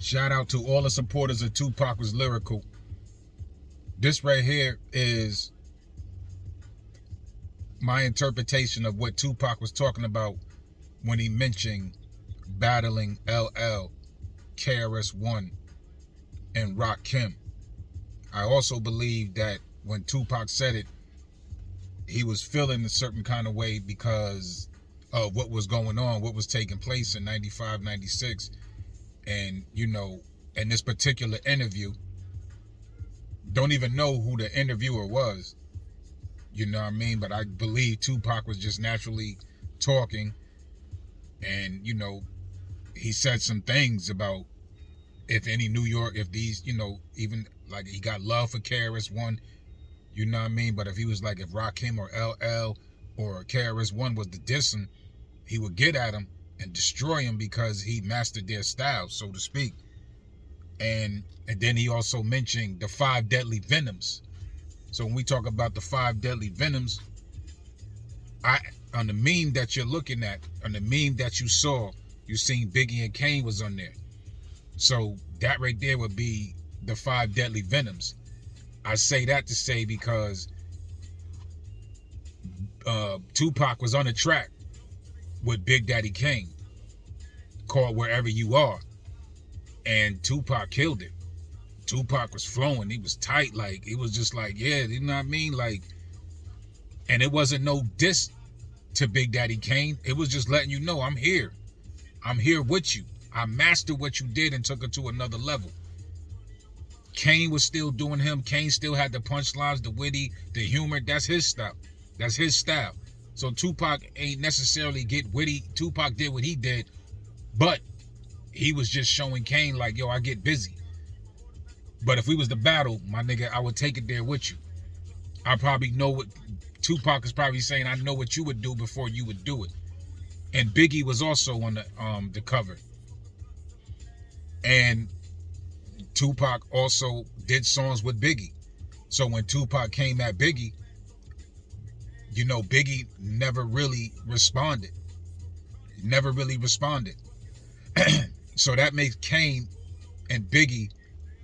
Shout out to all the supporters of Tupac Was Lyrical. This right here is my interpretation of what Tupac was talking about when he mentioned battling LL, KRS-One, and Rakim. I also believe that when Tupac said it, he was feeling a certain kind of way because of what was going on, what was taking place in 95, 96. And, you know, in this particular interview, don't even know who the interviewer was, you know what I mean? But I believe Tupac was just naturally talking, and, you know, he said some things about if any New York, if these, you know, even like he got love for KRS-One, you know what I mean? But if he was like, if Rakim or LL or KRS-One was to diss him, he would get at him and destroy him because he mastered their style, so to speak. And then he also mentioned the 5 deadly venoms. So when we talk about the 5 deadly venoms, on the meme that you're looking at, on the meme that you saw, you seen Biggie and Kane was on there. So that right there would be the 5 deadly venoms. I say that to say because Tupac was on a track with Big Daddy Kane called Wherever You Are, and Tupac killed it. Tupac was flowing, he was tight, like it was just like, yeah, you know what I mean, like, and it wasn't no diss to Big Daddy Kane, it was just letting you know, I'm here with you, I mastered what you did and took it to another level. Kane was still doing him. Kane still had the punchlines, the witty, the humor. That's his style. That's his style. So Tupac ain't necessarily get witty. Tupac did what he did, but he was just showing Kane like, yo, I get busy. But if we was to battle, my nigga, I would take it there with you. I probably know what Tupac is probably saying. I know what you would do before you would do it. And Biggie was also on the cover. And Tupac also did songs with Biggie. So when Tupac came at Biggie, you know, Biggie never really responded. So that makes Kane and Biggie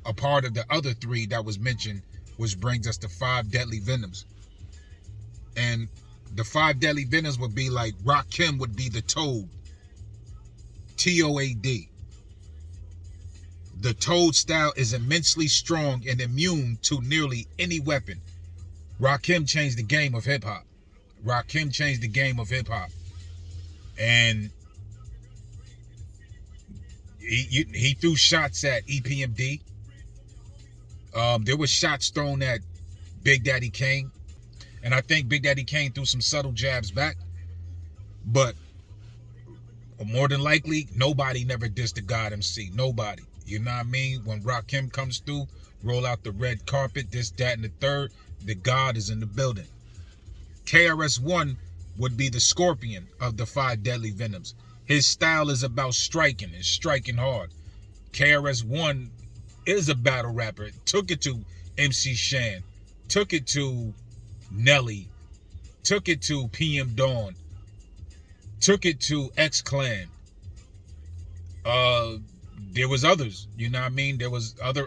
a part of the other 3 that was mentioned, which brings us to 5 deadly venoms. And the 5 deadly venoms would be like Rakim would be the Toad, T-O-A-D. The Toad style is immensely strong and immune to nearly any weapon. Rakim changed the game of hip-hop. And he threw shots at EPMD. There were shots thrown at Big Daddy Kane. And I think Big Daddy Kane threw some subtle jabs back. But more than likely, nobody never dissed the God MC. Nobody. You know what I mean? When Rakim comes through, roll out the red carpet, this, that, and the third, the God is in the building. KRS-One would be the Scorpion of the 5 deadly venoms. His style is about striking and striking hard. KRS-One is a battle rapper. Took it to MC Shan. Took it to Nelly. Took it to PM Dawn. Took it to X-Clan. There was others, you know what I mean? There was other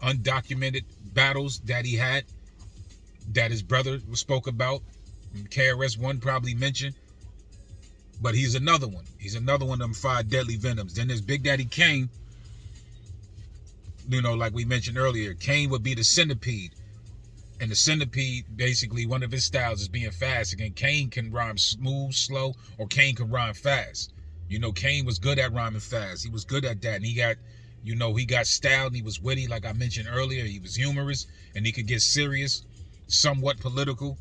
undocumented battles that he had that his brother spoke about. KRS-One probably mentioned. But he's another one. He's another one of them 5 deadly venoms. Then there's Big Daddy Kane. You know, like we mentioned earlier, Kane would be the centipede. And the centipede, basically, one of his styles is being fast. Again, Kane can rhyme smooth, slow, or Kane can rhyme fast. You know, Kane was good at rhyming fast. He was good at that. And he got, you know, he got style and he was witty, like I mentioned earlier. He was humorous and he could get serious, somewhat political.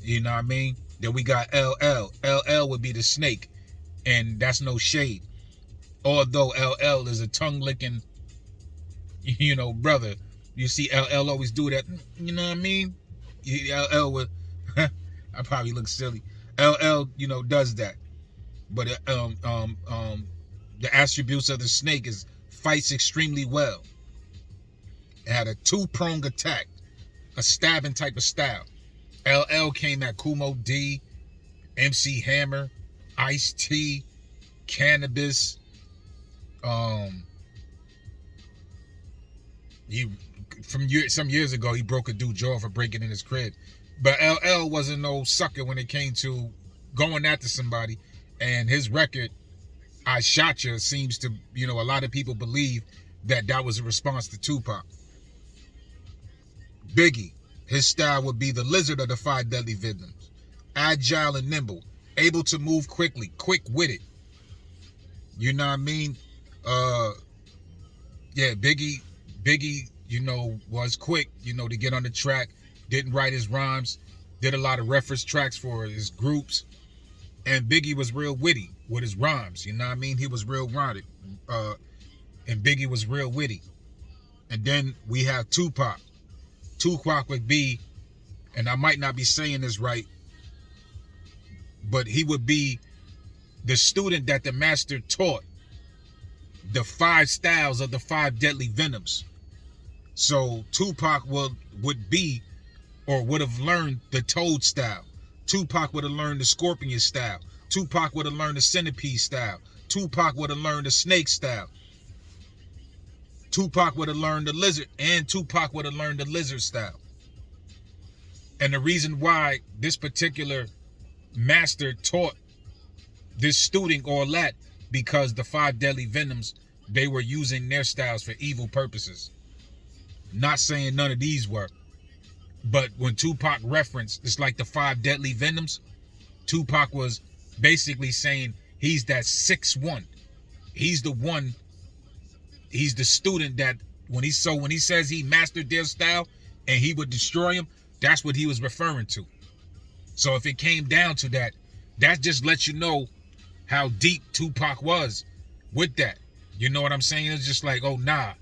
You know what I mean? Then we got LL. LL would be the snake. And that's no shade. Although LL is a tongue-licking, you know, brother. You see LL always do that. You know what I mean? LL would, I probably look silly. LL, you know, does that. But the attributes of the snake is fights extremely well. It had a 2-pronged attack, a stabbing type of style. LL came at Kumo D, MC Hammer, Ice-T, Cannabis, He some years ago he broke a dude's jaw for breaking in his crib, but LL wasn't no sucker when it came to going after somebody. And his record, I Shot Ya, seems to, a lot of people believe that was a response to Tupac. Biggie, his style would be the lizard of the 5 deadly venoms, agile and nimble, able to move quickly, quick-witted. You know what I mean? Yeah, Biggie, was quick, to get on the track, didn't write his rhymes, did a lot of reference tracks for his groups, and Biggie was real witty with his rhymes, you know what I mean? He was real rhymed, and Biggie was real witty. And then we have Tupac. Tupac would be, and I might not be saying this right, but he would be the student that the master taught the 5 styles of the 5 deadly venoms. So Tupac would be, or would have learned the toad style. Tupac would have learned the scorpion style. Tupac would have learned the centipede style. Tupac would have learned the snake style. Tupac would have learned the lizard, and Tupac would have learned the lizard style. And the reason why this particular master taught this student all that, because the 5 deadly venoms, they were using their styles for evil purposes. Not saying none of these were, but when Tupac referenced, it's like the 5 deadly venoms, Tupac was basically saying he's that 6th one. He's the one, he's the student that when he says he mastered their style and he would destroy him, that's what he was referring to. So if it came down to that, that just lets you know how deep Tupac was with that. You know what I'm saying? It's just like, oh nah,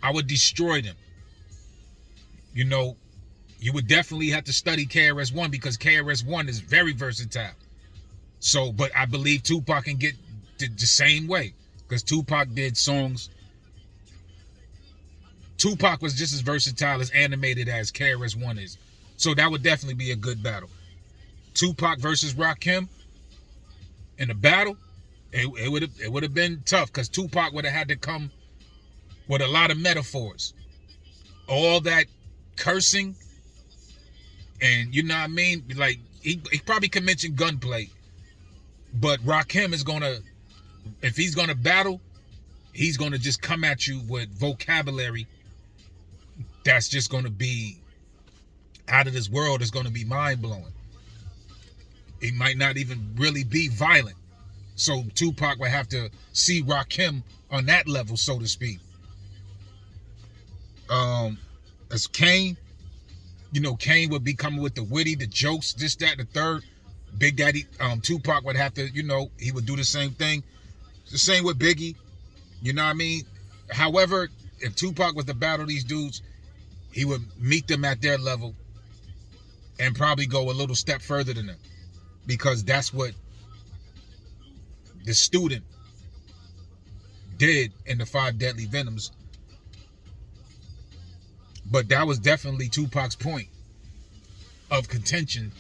I would destroy them. You would definitely have to study KRS-One, because KRS-One is very versatile. So, but I believe Tupac can get the same way, because Tupac did songs. Tupac was just as versatile as animated as KRS-One is. So that would definitely be a good battle. Tupac versus Rakim in a battle, it would have been tough, because Tupac would have had to come with a lot of metaphors. All that cursing, and you know what I mean? Like, he probably could mention gunplay, but Rakim is gonna, if he's gonna battle, he's gonna just come at you with vocabulary that's just gonna be out of this world. It's gonna be mind-blowing. He might not even really be violent. So Tupac would have to see Rakim on that level, so to speak. As Kane, Kane would be coming with the witty, the jokes, this, that, the third. Big Daddy, Tupac would have to, he would do the same thing. The same with Biggie, you know what I mean? However, if Tupac was to battle these dudes, he would meet them at their level and probably go a little step further than them, because that's what the student did in the 5 deadly venoms. But that was definitely Tupac's point of contention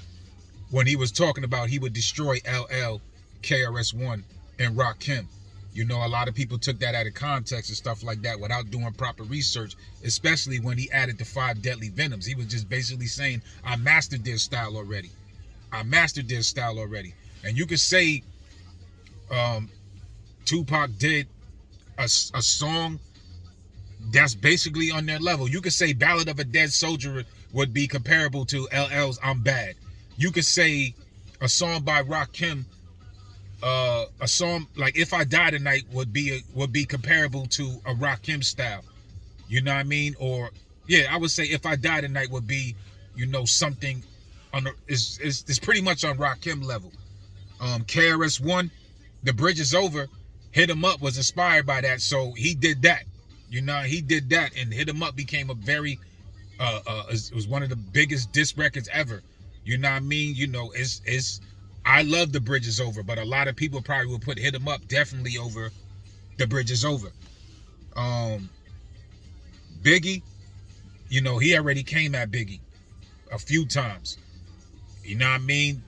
when he was talking about he would destroy LL, KRS-One, and Rakim. A lot of people took that out of context and stuff like that without doing proper research, especially when he added the 5 deadly venoms. He was just basically saying, I mastered their style already. And you could say Tupac did a song that's basically on their level. You could say Ballad of a Dead Soldier would be comparable to LL's I'm Bad. You could say a song by Rakim, a song like If I Die Tonight would be comparable to a Rakim style. You know what I mean? Or yeah, I would say If I Die Tonight would be, something on the, is pretty much on Rakim level. KRS-One, The Bridge Is Over, Hit 'Em Up was inspired by that, so he did that. He did that, and Hit 'Em Up became a very, it was one of the biggest diss records ever. You know what I mean? I love The Bridge Is Over, but a lot of people probably will put Hit 'Em Up definitely over The Bridge Is Over. Biggie, he already came at Biggie a few times. You know what I mean?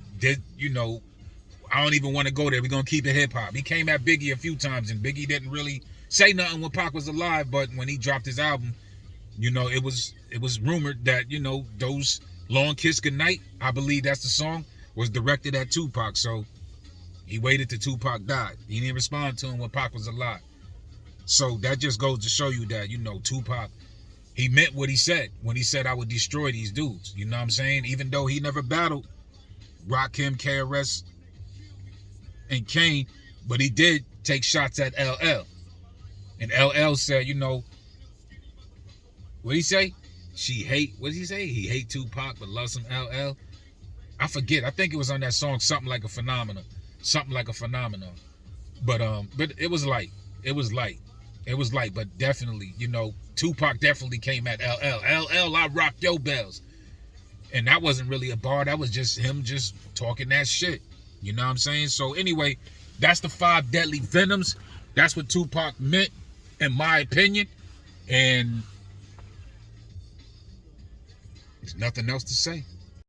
I don't even want to go there. We're going to keep it hip-hop. He came at Biggie a few times, and Biggie didn't really say nothing when Pac was alive, but when he dropped his album, you know, it was rumored that, you know, those Long Kiss Goodnight, I believe that's the song, was directed at Tupac. So he waited till Tupac died. He didn't respond to him when Pac was alive. So that just goes to show you that, you know, Tupac, he meant what he said when he said, I would destroy these dudes. You know what I'm saying? Even though he never battled Rakim, KRS, and Kane, but he did take shots at LL. And LL said, you know, what did he say? What did he say? He hate Tupac but loves some LL. I forget. I think it was on that song, Something Like a Phenomenon. Something Like a Phenomenon. But it was light. It was light. It was light, but definitely, you know, Tupac definitely came at LL. LL, I rock your bells. And that wasn't really a bar. That was just him just talking that shit. You know what I'm saying? So anyway, that's the 5 deadly venoms. That's what Tupac meant, in my opinion. And there's nothing else to say.